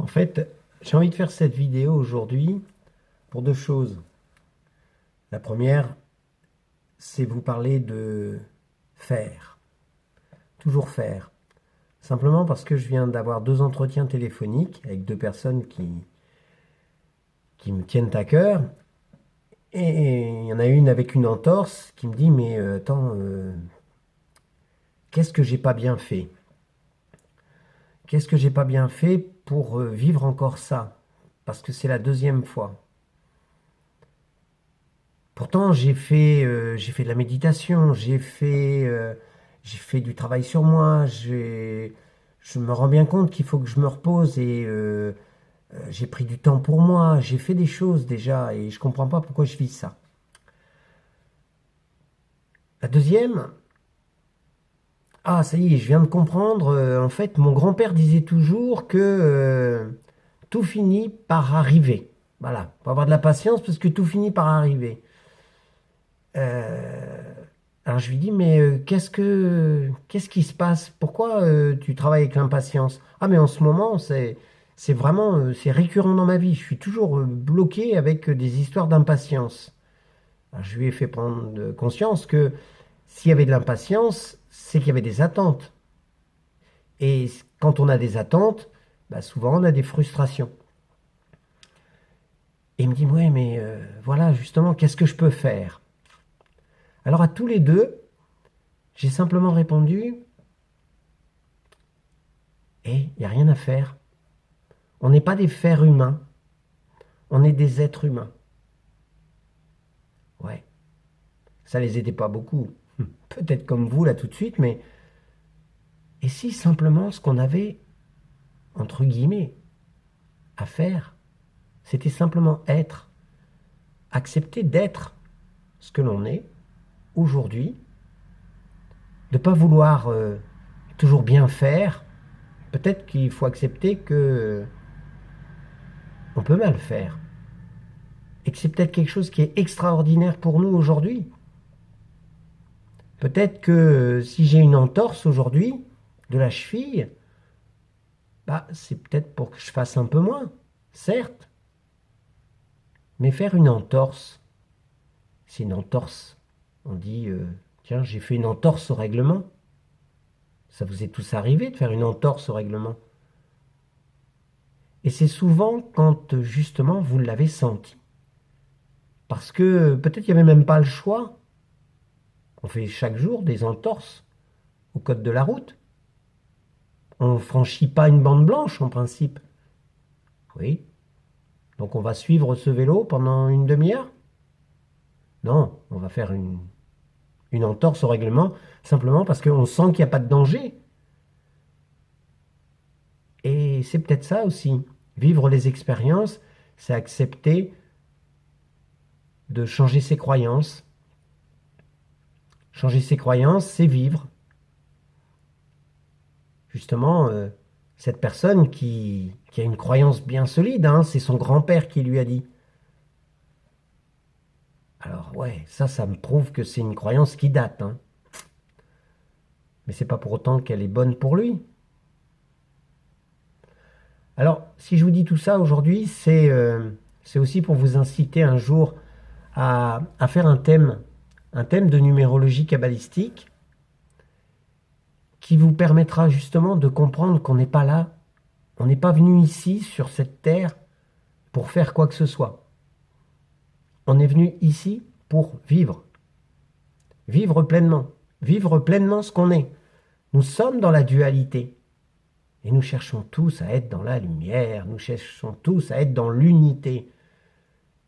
En fait, j'ai envie de faire cette vidéo aujourd'hui pour deux choses. La première, c'est vous parler de faire, toujours faire. Simplement parce que je viens d'avoir deux entretiens téléphoniques avec deux personnes qui me tiennent à cœur. Et il y en a une avec une entorse qui me dit, mais attends, qu'est-ce que j'ai pas bien fait? Qu'est-ce que j'ai pas bien fait pour vivre encore ça? Parce que c'est la deuxième fois. Pourtant, j'ai fait de la méditation, j'ai fait du travail sur moi, je me rends bien compte qu'il faut que je me repose et j'ai pris du temps pour moi, j'ai fait des choses déjà et je comprends pas pourquoi je vis ça. La deuxième, ah ça y est, je viens de comprendre, en fait, mon grand-père disait toujours que tout finit par arriver. Voilà, faut avoir de la patience parce que tout finit par arriver. Euh, alors je lui dis, mais qu'est-ce qui se passe? Pourquoi tu travailles avec l'impatience? Ah, mais en ce moment, c'est vraiment, c'est récurrent dans ma vie. Je suis toujours bloqué avec des histoires d'impatience. Alors, je lui ai fait prendre conscience que s'il y avait de l'impatience, c'est qu'il y avait des attentes. Et quand on a des attentes, bah, souvent on a des frustrations. Et il me dit, ouais, mais voilà, justement, qu'est-ce que je peux faire? Alors à tous les deux, j'ai simplement répondu, il n'y a rien à faire. On n'est pas des fers humains, on est des êtres humains. Ouais, ça les aidait pas beaucoup. Peut-être comme vous là tout de suite, mais et si simplement ce qu'on avait, entre guillemets, à faire, c'était simplement être, accepter d'être ce que l'on est aujourd'hui, de ne pas vouloir toujours bien faire. Peut-être qu'il faut accepter que on peut mal faire. Et que c'est peut-être quelque chose qui est extraordinaire pour nous aujourd'hui. Peut-être que si j'ai une entorse aujourd'hui de la cheville, bah, c'est peut-être pour que je fasse un peu moins, certes. Mais faire une entorse, c'est une entorse. On dit, tiens, j'ai fait une entorse au règlement. Ça vous est tous arrivé de faire une entorse au règlement. Et c'est souvent quand justement vous l'avez senti. Parce que peut-être qu'il n'y avait même pas le choix. On fait chaque jour des entorses au code de la route. On ne franchit pas une bande blanche en principe. Oui. Donc on va suivre ce vélo pendant une demi-heure? Non, on va faire une entorse au règlement simplement parce qu'on sent qu'il n'y a pas de danger. Et c'est peut-être ça aussi. Vivre les expériences, c'est accepter de changer ses croyances. Changer ses croyances, c'est vivre. Justement, cette personne qui a une croyance bien solide, hein, c'est son grand-père qui lui a dit. Alors ouais, ça me prouve que c'est une croyance qui date, hein. Mais c'est pas pour autant qu'elle est bonne pour lui. Alors, si je vous dis tout ça aujourd'hui, c'est aussi pour vous inciter un jour à faire un thème de numérologie kabbalistique qui vous permettra justement de comprendre qu'on n'est pas là, on n'est pas venu ici sur cette terre pour faire quoi que ce soit. On est venu ici pour vivre, vivre pleinement ce qu'on est. Nous sommes dans la dualité et nous cherchons tous à être dans la lumière, nous cherchons tous à être dans l'unité.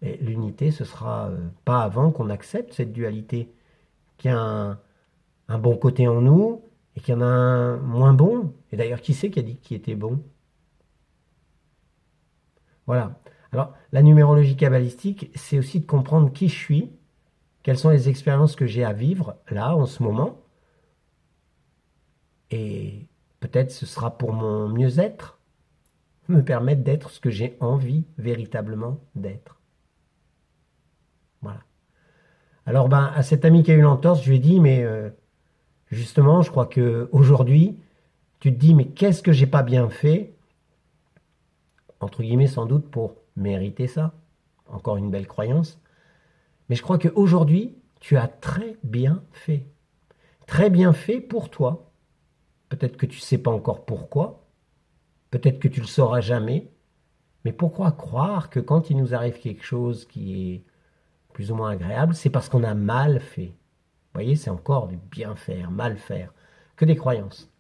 Et l'unité, ce sera pas avant qu'on accepte cette dualité, qu'il y a un bon côté en nous et qu'il y en a un moins bon. Et d'ailleurs, qui c'est qui a dit qu'il était bon? Voilà. Alors, la numérologie kabbalistique, c'est aussi de comprendre qui je suis, quelles sont les expériences que j'ai à vivre là, en ce moment. Et peut-être ce sera pour mon mieux-être, me permettre d'être ce que j'ai envie véritablement d'être. Voilà. Alors, ben, à cet ami qui a eu l'entorse, je lui ai dit, mais justement, je crois que aujourd'hui, tu te dis, mais qu'est-ce que j'ai pas bien fait? entre guillemets sans doute pour mériter ça. Encore une belle croyance. Mais je crois qu'aujourd'hui, tu as très bien fait. Très bien fait pour toi. Peut-être que tu ne sais pas encore pourquoi. Peut-être que tu ne le sauras jamais. Mais pourquoi croire que quand il nous arrive quelque chose qui est plus ou moins agréable, c'est parce qu'on a mal fait. Vous voyez, c'est encore du bien faire, mal faire, que des croyances.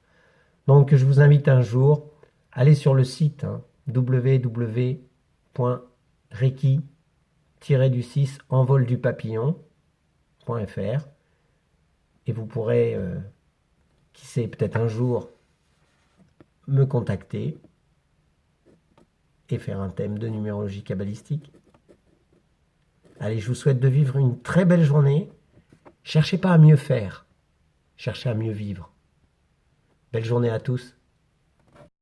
Donc je vous invite un jour, allez sur le site www.reiki-du6 envoldupapillon.fr et vous pourrez, qui sait, peut-être un jour me contacter et faire un thème de numérologie kabbalistique. Allez, je vous souhaite de vivre une très belle journée. Cherchez pas à mieux faire, cherchez à mieux vivre. Belle journée à tous.